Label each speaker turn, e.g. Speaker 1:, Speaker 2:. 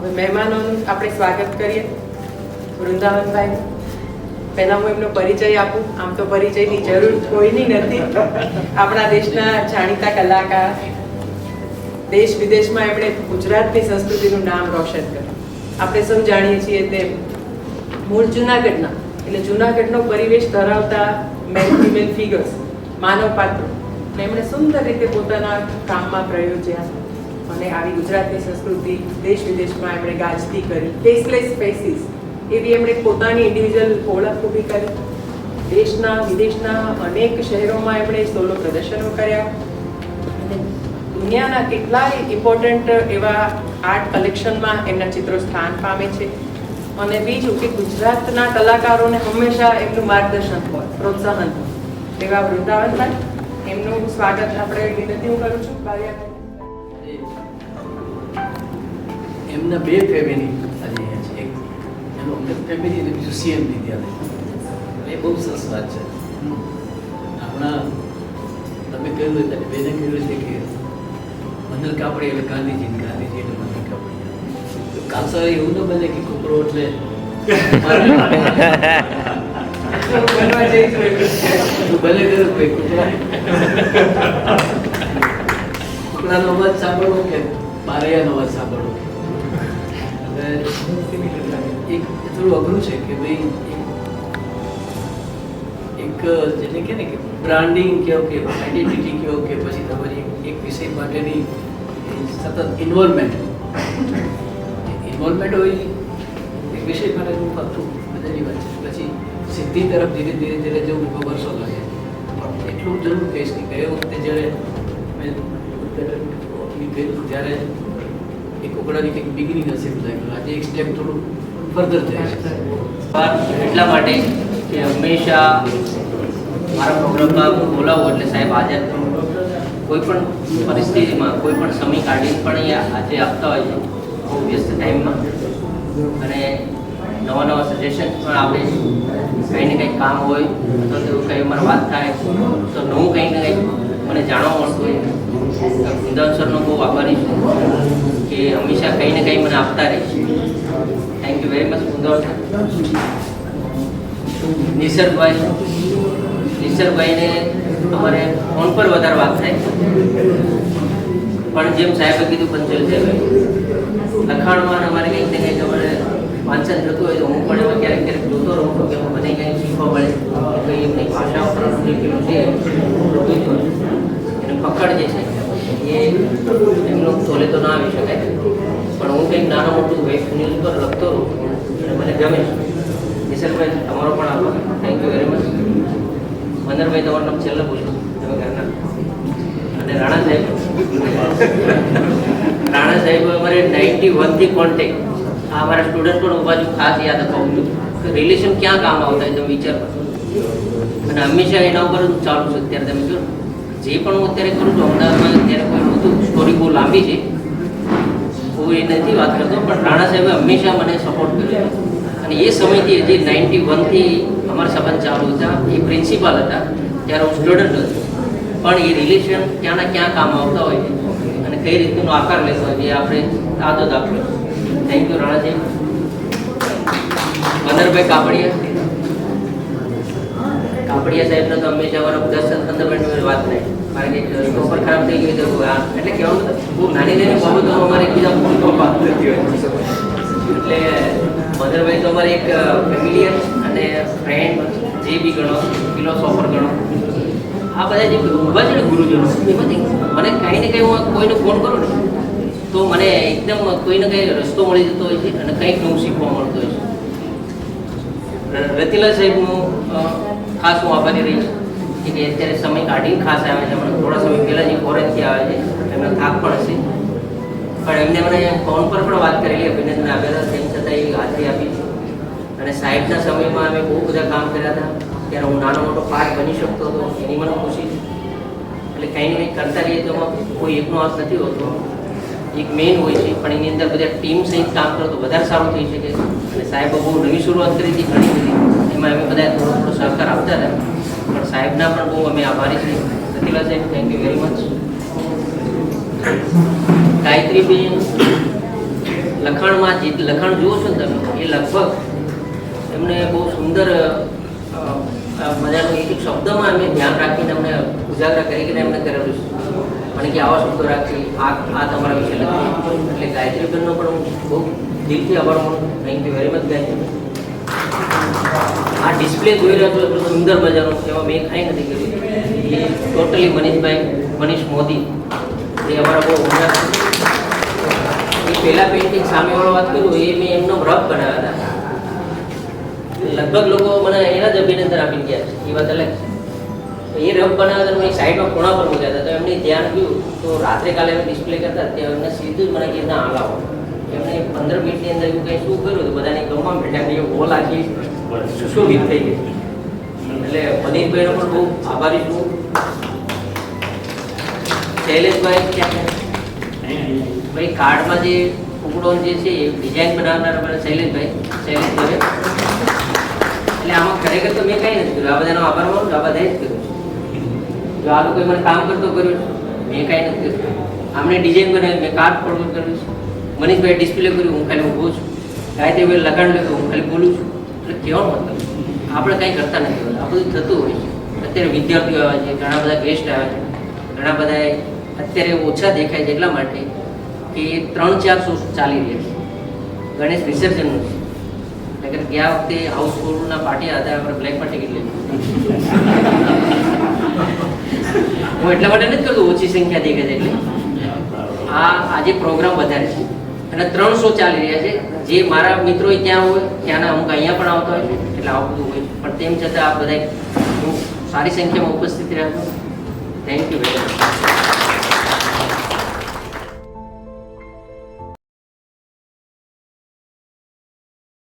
Speaker 1: હવે મહેમાનોનું આપણે સ્વાગત કરીએ. વૃંદાવનભાઈ, પહેલાં હું એમનો પરિચય આપું. આમ તો પરિચયની જરૂર કોઈની નથી. આપણા દેશના જાણીતા કલાકાર, દેશ વિદેશમાં એમણે ગુજરાતની સંસ્કૃતિનું નામ રોશન કર્યું. આપણે સૌ જાણીએ છીએ તે મૂળ જુનાગઢના, એટલે જુનાગઢનો પરિવેશ ધરાવતા મેન ફિમેલ ફિગર્સ, માનવ પાત્રો એમણે સુંદર રીતે પોતાના કામમાં પ્રયોજ્યા અને આવી ગુજરાતની સંસ્કૃતિ દેશ વિદેશમાં એમણે ગાજતી કરી. ફેસલેસ ફેસીસ એવી એમણે પોતાની ઇન્ડિવિજ્યુઅલ ઓળખ ઊભી કરી. દેશના વિદેશના અનેક શહેરોમાં એમણે સોલો પ્રદર્શનો કર્યા અને દુનિયાના કેટલાય ઇમ્પોર્ટન્ટ એવા આર્ટ કલેક્શનમાં એમના ચિત્રો સ્થાન પામે છે. અને બીજું કે ગુજરાતના કલાકારોને હંમેશા એમનું માર્ગદર્શન હોય, પ્રોત્સાહન હોય. એવા વૃંદાવનભાઈ, એમનું સ્વાગત આપણે વિનંતી હું કરું છું.
Speaker 2: એમના બે ફેમિલી આજે અહીંયા છે. એક એનું અમદાવાદ ફેમિલી અને બીજું સીએમ વિદ્યાલય. એ બહુ સરસ વાત છે. હમણાં તમે કહ્યું એટલે બેને કહ્યું છે કે મંદર કાપડી એટલે ગાંધીજી, ગાંધીજી એટલે મંદર કાપડી. કાલસા એવું ન બને કે કૂતરો એટલે ભલે કર્યું ભાઈ કૂતરાનો અવાજ સાંભળવો કે બારૈયાનો અવાજ સાંભળવો. એક થોડું અઘરું છે કે ભાઈ એક જેને કહે ને કે બ્રાન્ડિંગ કહો કે આઈડેન્ટિટી કહો કે પછી તમારી એક વિષય માટેની સતત ઇન્વોલ્વમેન્ટ હોય એક વિષય માટેનું પાછું બધાની વાત છે. પછી સિદ્ધિ તરફ ધીરે ધીરે જવું વર્ષો લાગે. એટલું જરૂર કહીશ કે ગયે વખતે જ્યારે મેં ગયું ત્યારે એક ઉકળાની કંઈક બિગિનિંગ હશે એવું લાગ્યું. આજે એક સ્ટેપ થોડું ફર્ધર જાય છે.
Speaker 3: એટલા માટે કે હંમેશા મારા પ્રોગ્રામમાં હું બોલાવું એટલે સાહેબ આજે કોઈ પણ પરિસ્થિતિમાં કોઈ પણ સમય કાઢીને પણ અહીંયા આજે આપતા હોય છે બહુ વ્યસ્ત ટાઈમમાં. અને નવા નવા સજેશન પણ આપણે કંઈ ને કંઈક કામ હોય અથવા તો કંઈ અમારે વાત થાય તો નવું કંઈક ને કંઈક મને જાણવા મળતું હોય. વૃંદાવન સરનો બહુ આભારી છું કે હંમેશા કંઈ ને કંઈ મને આપતા રહે છે. Thank you very much Vrindavan. નિસર્ગભાઈને અમારે ફોન પર વધારે વાત થાય પણ જેમ સાહેબે કીધું પંચલ છે લખાણમાં અમારે કંઈક ને કંઈક અમારે વાંચન થતું હોય તો હું પણ એમાં ક્યારેક ક્યારેક જોતો રહું છું કે મને કંઈક શીખવા મળે. કંઈ એમની ભાષા ઉપરનું જે પેલું છે એનું પકડ જે છે એ એમનું તોલે તો ના આવી શકાય પણ હું કંઈક નાનું મોટું વેબ ન્યૂઝ પર લખતો રહું અને મને ગમે છે. નિસર્ગભાઈ તમારો પણ આભાર. Thank you very much. મંદરભાઈ તમારું નામ છેલ્લે બોલ્યું તમે ઘરના. અને રાણા સાહેબ અમારે 91થી કોન્ટેક્ટ. આ અમારા સ્ટુડન્ટ પણ ઉભા છું, ખાસ યાદ અપાવું છું કે રિલેશન ક્યાં કામ આવતા હોય તમે વિચાર કરો. અને હંમેશા એના ઉપર ચાલુ છે. અત્યારે તમે જો જે પણ હું અત્યારે કરું છું અમદાવાદમાં અત્યારે કોઈ નહોતું, સ્ટોરી બહુ લાંબી છે હું એ નથી વાત કરતો પણ રાણા સાહેબે હંમેશા મને સપોર્ટ કર્યો. અને એ સમયથી જે 91થી અમારા સંબંધ ચાલુ હતા. એ પ્રિન્સિપાલ હતા ત્યારે હું સ્ટુડન્ટ હતો પણ એ રિલેશન ક્યાંના ક્યાં કામ આવતા હોય અને કઈ રીતનો આકાર લેતો હોય એ આપણે આદત આપણે. Thank you Ranaji. મંદરભાઈ કાપડિયા સાહેબને તો હંમેશા અમારા 10-15 મિનિટ વાત થાય. મારે કંઈક રસ્તો પર ખરાબ થઈ ગયું તો એટલે કહેવાનું બહુ નાની નાની બાબતો અમારે એકબીજા પપ્પા થતી હોય. એટલે મંદરભાઈ તો અમારે એક ફેમિલિયર અને ફ્રેન્ડ જે બી ગણો, ફિલોસોફર ગણો, આ બધા જે ઊભા છે ને ગુરુજનો એમાંથી મને કંઈ ને કંઈ હું કોઈને ફોન કરું ને તો મને એકદમ કોઈને કંઈ રસ્તો મળી જતો હોય છે અને કંઈક નવું શીખવા મળતું હોય છે. રતિલા સાહેબનું ખાસ હું આભારી રહીશ કે અત્યારે સમય કાઢીને ખાસ આવે છે. મને થોડા સમય પહેલાં જે ફોરેનથી આવે છે એમના થાક પણ હશે પણ એમને મને ફોન પર પણ વાત કરેલી, અભિનંદન આપ્યા હતા તેમ છતાં એવી હાજરી આપી છે. અને સાહેબના સમયમાં અમે બહુ બધા કામ કર્યા હતા ત્યારે હું નાનો મોટો પાર્ટ બની શકતો હતો એની મને ખુશી છે. એટલે કંઈ ને કંઈક કરતા રહીએ તો કોઈ એકનો હાથ નથી હોતો, એક મેઇન હોય છે પણ એની અંદર બધા ટીમ સહિત કામ કરો તો વધારે સારું થઈ શકે. અને સાહેબે બહુ નવી શરૂઆત કરી હતી ઘણી બધી, એમાં અમે બધા થોડો થોડો સહકાર આપતા હતા પણ સાહેબના પણ બહુ અમે આભારી છીએ. રતિલા સાહેબ થેન્ક યુ વેરી મચ. ગાયત્રીબેન લખાણમાં જે લખાણ જુઓ છો ને તમે એ લગભગ એમને બહુ સુંદર મજાનું એક એક શબ્દમાં એમને ધ્યાન રાખીને એમને ઉજાગરા કરીને એમને કરેલું છે. અને કે આવા શબ્દો રાખી આ તમારા વિશે લખ્યું. એટલે ગાયત્રીબેનનો પણ હું બહુ દિલથી આભાર માનું. Thank you very much Gayatri. આ ડિસ્પ્લે જોઈ રહ્યો છો એટલું સુંદર મજાનું, એમાં મેં કાંઈ નથી કર્યું. એ ટોટલી મનીષ મોદી એ અમારા બહુ ઉમદા છે. એ પહેલા પેઇન્ટિંગ સામેવાળો વાત કરું એ મેં એમનો રફ બનાવ્યા હતા. લગભગ લોકો મને એના જ અભિનંદન આપી ગયા છે, એ વાત અલગ છે. એ રફ બનાવ્યા હતા, એક સાઈડમાં ખૂણા પર મૂક્યા હતા. તો એમને ધ્યાન ગયું તો રાત્રે કાલે અમે ડિસ્પ્લે કરતા ત્યાં એમને સીધું જ મને કે ના હલાવો. એમને 15 મિનિટની અંદર એવું કંઈ શું કર્યું તો બધાને ગમવા માંડ્યા કે હોલ આખી સુશોભિત થઈ ગઈ. એટલે મનીષભાઈનો પણ બહુ આભારી છું. શૈલેષભાઈ ભાઈ કાર્ડમાં જે ટુકડો જે છે એ ડિઝાઇન બનાવનાર અમારા શૈલેષભાઈ એટલે આમાં ખરેખર તો મેં કાંઈ નથી કર્યું. આ બધાનો આભાર માનું, આ બધાએ જ કર્યું. જો આ લોકોએ મને કામ કરતો કર્યું મેં કાંઈ નથી કર્યું. આમને ડિઝાઇન બનાવી, મેં કાર્ડ ફોરવર્ડ કર્યું છે. મનીષભાઈ ડિસ્પ્લે કર્યું, હું ખાલી ઊભો છું. ગાયત્રીભાઈ લખાણ લખ્યું, હું ખાલી બોલું છું. એટલે કહેવાનો મતલબ આપણે કંઈ કરતા નથી. આ બધું થતું હોય છે. અત્યારે વિદ્યાર્થીઓ આવે છે, ઘણા બધા ગેસ્ટ આવે છે, ઘણા બધા અત્યારે ઓછા દેખાય છે એટલા માટે કે 3-4 શો ચાલી રહ્યા છે. ગણેશ વિસર્જનનું છે. એટલે ગયા વખતે હાઉસફુલના પાર્ટી હતા, આપણે બ્લેકમાં ટિકિટ લીધી. હું એટલા માટે નથી કરતો ઓછી સંખ્યા દેખાય છે એટલે. આજે પ્રોગ્રામ વધારે છે અને 3 શો ચાલી રહ્યા છે. જે મારા મિત્રો ત્યાં હોય ત્યાંના અમુક અહીંયા પણ આવતા હોય છે, એટલે આવું બધું હોય. પણ તેમ છતાં આ બધા સારી સંખ્યામાં ઉપસ્થિત રહ્યા